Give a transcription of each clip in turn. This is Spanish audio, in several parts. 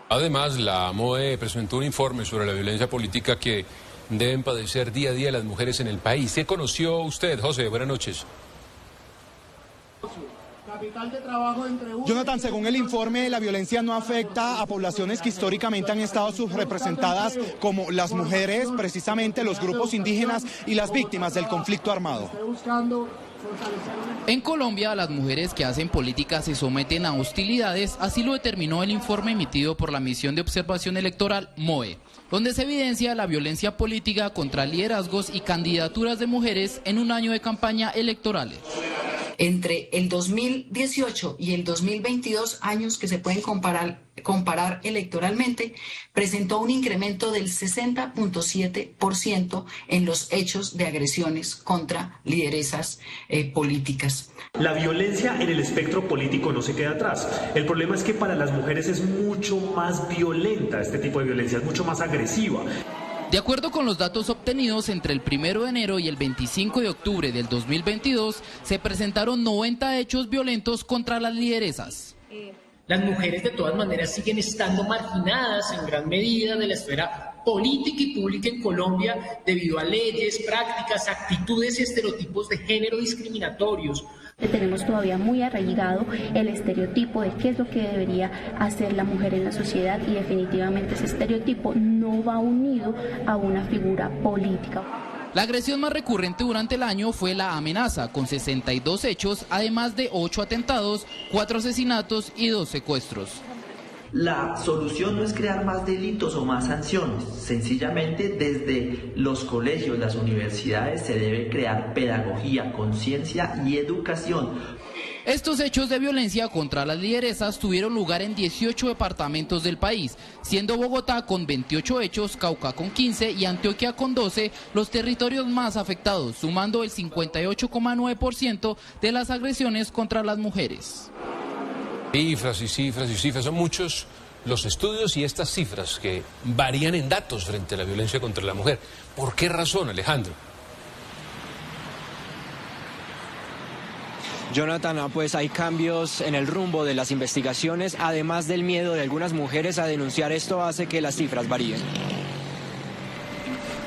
Además, la MOE presentó un informe sobre la violencia política que deben padecer día a día las mujeres en el país. ¿Qué conoció usted, José? Buenas noches. Jonathan, según el informe, la violencia no afecta a poblaciones que históricamente han estado subrepresentadas, como las mujeres, precisamente los grupos indígenas y las víctimas del conflicto armado. En Colombia, las mujeres que hacen política se someten a hostilidades, así lo determinó el informe emitido por la Misión de Observación Electoral MOE, donde se evidencia la violencia política contra liderazgos y candidaturas de mujeres en un año de campaña electorales. Entre el 2018 y el 2022, años que se pueden comparar electoralmente, presentó un incremento del 60.7% en los hechos de agresiones contra lideresas políticas. La violencia en el espectro político no se queda atrás. El problema es que para las mujeres es mucho más violenta este tipo de violencia, es mucho más agresiva. De acuerdo con los datos obtenidos entre el 1 de enero y el 25 de octubre del 2022, se presentaron 90 hechos violentos contra las lideresas. Las mujeres de todas maneras siguen estando marginadas en gran medida de la esfera política y pública en Colombia debido a leyes, prácticas, actitudes y estereotipos de género discriminatorios. Tenemos todavía muy arraigado el estereotipo de qué es lo que debería hacer la mujer en la sociedad y definitivamente ese estereotipo no va unido a una figura política. La agresión más recurrente durante el año fue la amenaza, con 62 hechos, además de 8 atentados, 4 asesinatos y 2 secuestros. La solución no es crear más delitos o más sanciones, sencillamente desde los colegios, las universidades se debe crear pedagogía, conciencia y educación. Estos hechos de violencia contra las lideresas tuvieron lugar en 18 departamentos del país, siendo Bogotá con 28 hechos, Cauca con 15 y Antioquia con 12 los territorios más afectados, sumando el 58,9% de las agresiones contra las mujeres. Cifras y cifras y cifras, son muchos los estudios y estas cifras que varían en datos frente a la violencia contra la mujer. ¿Por qué razón, Alejandro? Jonathan, pues hay cambios en el rumbo de las investigaciones, además del miedo de algunas mujeres a denunciar. Esto hace que las cifras varíen.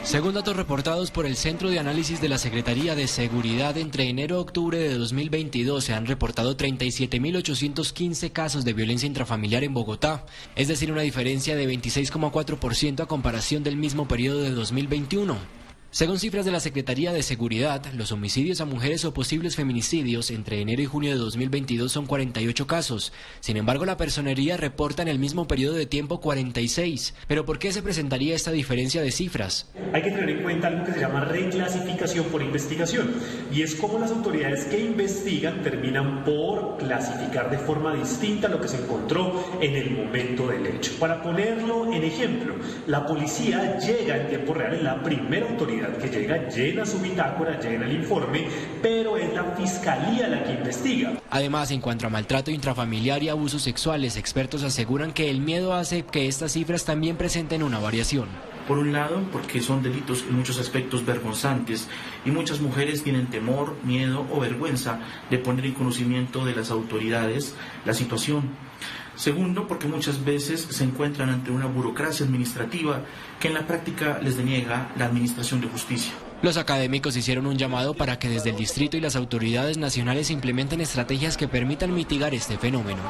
Según datos reportados por el Centro de Análisis de la Secretaría de Seguridad, entre enero y octubre de 2022 se han reportado 37.815 casos de violencia intrafamiliar en Bogotá, es decir, una diferencia de 26,4% a comparación del mismo periodo de 2021. Según cifras de la Secretaría de Seguridad, los homicidios a mujeres o posibles feminicidios entre enero y junio de 2022 son 48 casos. Sin embargo, la Personería reporta en el mismo periodo de tiempo 46. ¿Pero por qué se presentaría esta diferencia de cifras? Hay que tener en cuenta algo que se llama reclasificación por investigación, y es como las autoridades que investigan terminan por clasificar de forma distinta lo que se encontró en el momento del hecho. Para ponerlo en ejemplo, la policía llega en tiempo real, en la primera autoridad que llega, llena su bitácora, llena el informe, pero es la fiscalía la que investiga. Además, en cuanto a maltrato intrafamiliar y abusos sexuales, expertos aseguran que el miedo hace que estas cifras también presenten una variación. Por un lado, porque son delitos en muchos aspectos vergonzantes y muchas mujeres tienen temor, miedo o vergüenza de poner en conocimiento de las autoridades la situación. Segundo, porque muchas veces se encuentran ante una burocracia administrativa que en la práctica les deniega la administración de justicia. Los académicos hicieron un llamado para que desde el distrito y las autoridades nacionales implementen estrategias que permitan mitigar este fenómeno.